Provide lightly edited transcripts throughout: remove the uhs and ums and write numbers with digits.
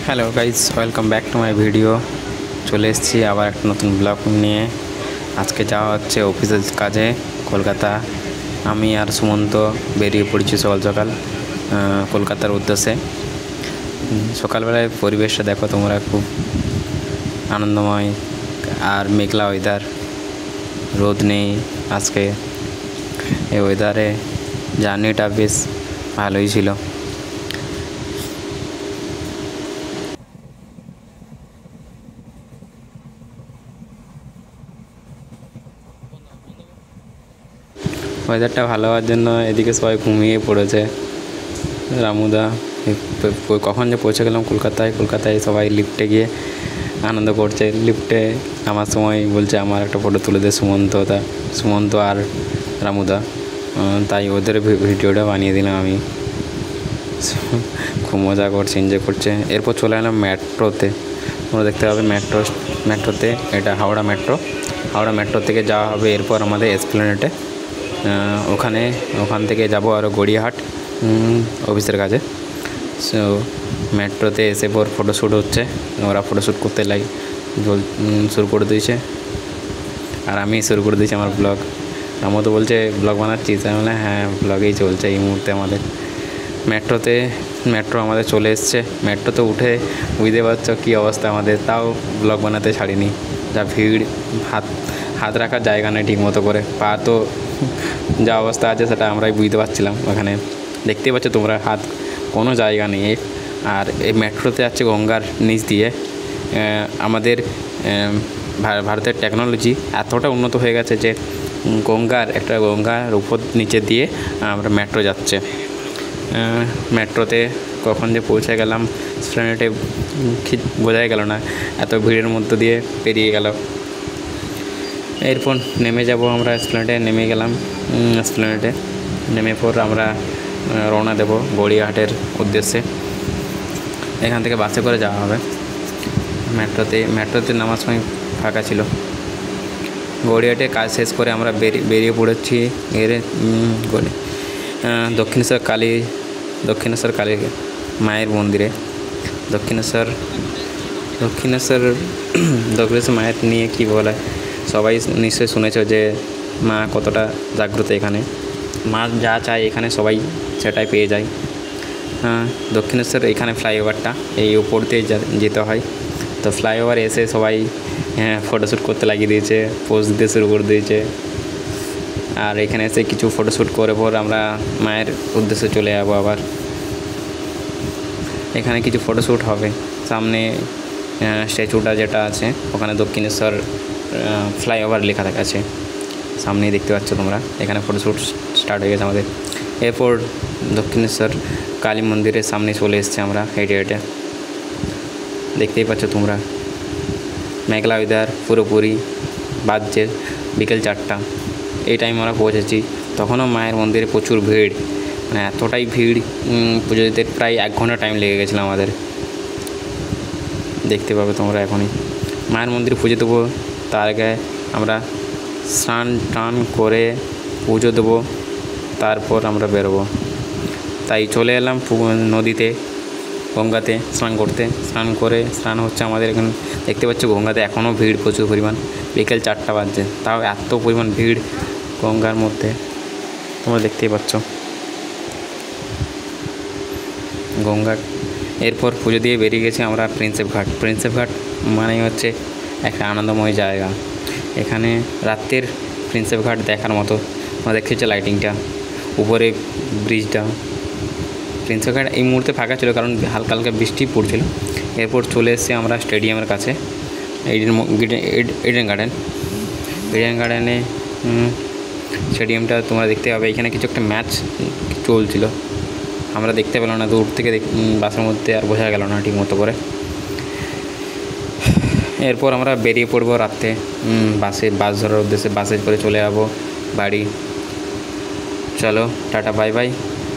Hello guys, welcome back to my video. চলে এসেছি আবার একটা নতুন ব্লগ নিয়ে। আজকে যাওয়া হচ্ছে অফিসের কাজে কলকাতা। আমি আর সুমন্ত বেরিয়ে পড়েছি সকাল সকাল কলকাতার উদ্দেশ্যে। সকালবেলায় পরিবেশটা দেখো তোমরা, খুব আনন্দময় আর মেঘলা ওয়েদার, রোদ নেই আজকে। এই ওয়েদারে জার্নিটা বেশ ভালোই ছিল। ওয়েদারটা ভালো হওয়ার জন্য এদিকে সবাই ঘুমিয়ে পড়েছে। রামুদা কখন যে পৌঁছে গেলাম কলকাতায় সবাই লিফটে গিয়ে আনন্দ করছে। লিফটে আমার সময় বলছে আমার একটা ফটো তুলে দে সুমন্ত আর রামুদা, তাই ওদের ভিডিওটা বানিয়ে দিলাম আমি। খুব মজা করছে, এনজয় করছে। এরপর চলে এলাম মেট্রোতে। তোমরা দেখতে পাবে মেট্রোতে, এটা হাওড়া মেট্রো থেকে যাওয়া হবে এরপর আমাদের এসপ্ল্যানেডে। ওখান থেকে যাব আরও গড়িয়াহাট অফিসের কাছে। সো মেট্রোতে এসে পর ফটোশ্যুট হচ্ছে, ওরা ফটোশ্যুট করতে শুরু করে দিয়েছে আর আমি শুরু করে দিয়েছি আমার ব্লগ। আমার তো বলছে ব্লগ বানাচ্ছিস, আমি বললাম হ্যাঁ ব্লগেই চলছে এই মুহূর্তে আমাদের। মেট্রো আমাদের চলে এসছে। মেট্রোতে উঠে বুঝতে পারছো কী অবস্থা আমাদের, তাও ব্লগ বানাতে ছাড়িনি। যা ভিড়, হাত রাখার জায়গা নেই ঠিক মতো করে, পা তো যা অবস্থা আছে সেটা আমরাই বুঝতে পারছিলাম। ওখানে দেখতেই পাচ্ছ তোমরা, হাত কোনো জায়গা নেই। আর এই মেট্রোতে যাচ্ছে গঙ্গার নিচ দিয়ে। আমাদের ভারতের টেকনোলজি এতটা উন্নত হয়ে গেছে যে গঙ্গার উপর নিচে দিয়ে আমরা মেট্রো যাচ্ছে। মেট্রোতে কখন যে পৌঁছে গেলাম এসপ্ল্যানেডে বোঝাই গেল না, এত ভিড়ের মধ্য দিয়ে পেরিয়ে গেল। এরপর নেমে যাব আমরা এসপ্ল্যানেডে। নেমে গেলাম এসপ্ল্যানেডে। নেমে পর আমরা রওনা দেব গড়িয়াহাটের উদ্দেশ্যে। এখান থেকে বাসে করে যাওয়া হবে। মেট্রোতে নামার সময় ফাঁকা ছিল। গড়িয়াহাটে কাজ শেষ করে আমরা বেরিয়ে পড়েছি দক্ষিণেশ্বর কালী মায়ের মন্দিরে। দক্ষিণেশ্বর মায়ের নিয়ে কী বলে, সবাই নিশ্চয়ই শুনেছ যে মা কতটা জাগ্রত এখানে। মা যা চায় এখানে সবাই সেটাই পেয়ে যায়। দক্ষিণেশ্বর এখানে ফ্লাইওভারটা এই উপর দিয়ে যেতে হয়, তো ফ্লাইওভার এসে সবাই ফটোশ্যুট করতে লাগিয়ে দিয়েছে, পোজ দিতে শুরু করে দিয়েছে। আর এখানে এসে কিছু ফটোশ্যুট করে পর আমরা মায়ের উদ্দেশ্যে চলে যাবো আবার। এখানে কিছু ফটোশ্যুট হবে। সামনে স্ট্যাচুটা যেটা আছে ওখানে দক্ষিণেশ্বর ফ্লাইওভার লেখা আছে, সামনেই দেখতে পাচ্ছ তোমরা। এখানে ফটোশ্যুট স্টার্ট হয়ে গেছে আমাদের। এরপর দক্ষিণেশ্বর কালী মন্দিরের সামনে চলে এসেছি আমরা হেঁটে হেঁটে। দেখতেই পাচ্ছ তোমরা, মেঘলা ওয়েদার পুরোপুরি, বাজছে বিকেল 4টা। এই টাইম আমরা পৌঁছেছি, তখনও মায়ের মন্দিরে প্রচুর ভিড়, মানে এতটাই ভিড়, পুজো দিতে প্রায় 1 ঘন্টা টাইম লেগে গেছিলো আমাদের। দেখতে পাবে তোমরা এখনই। মায়ের মন্দিরে পুজো দেবো, তার আগে আমরা স্নান টান করে পুজো দেবো, তারপর আমরা বেরোবো। তাই চলে এলাম নদীতে, গঙ্গাতে স্নান হচ্ছে আমাদের এখানে। দেখতে পাচ্ছ গঙ্গাতে এখনও ভিড় প্রচুর পরিমাণ। বিকেল 4টা বাজছে, তাও এত পরিমাণ ভিড় গঙ্গার মধ্যে, তোমরা দেখতেই পাচ্ছ গঙ্গা। এরপর পুজো দিয়ে বেরিয়ে গেছি আমরা প্রিন্সেপ ঘাট মানে হচ্ছে একটা আনন্দময় জায়গা। এখানে রাতের প্রিন্সেপ ঘাট দেখার মতো। আমরা দেখতে লাইটিংটা, উপরে ব্রিজটা। প্রিন্সেপ ঘাট এই মুহূর্তে ফাঁকা ছিল কারণ হালকা হালকা বৃষ্টি পড়ছিল। এরপর চলে এসেছি আমরা স্টেডিয়ামের কাছে, ইডেন গার্ডেনে। স্টেডিয়ামটা তোমরা দেখতে পাবে। এখানে কিছু একটা ম্যাচ চলছিল, আমরা দেখতে পেলাম না, দূর থেকে বাসের মধ্যে আর বোঝা গেল না ঠিক মতো করে। এরপর আমরা বেরিয়ে পড়বো রাত্রে বাস ধরার উদ্দেশ্যে। বাসে করে চলে যাবো বাড়ি। চলো টাটা, বাই বাই।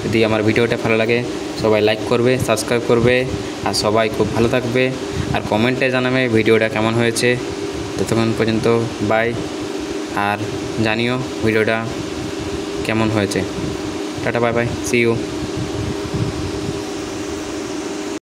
যদি আমার ভিডিওটা ভালো লাগে সবাই লাইক করবে, সাবস্ক্রাইব করবে, আর সবাই খুব ভালো থাকবে। আর কমেন্টে জানাবে ভিডিওটা কেমন হয়েছে। ততক্ষণ পর্যন্ত বাই, আর জানিও ভিডিওটা কেমন হয়েছে। Tata, bye bye, see you.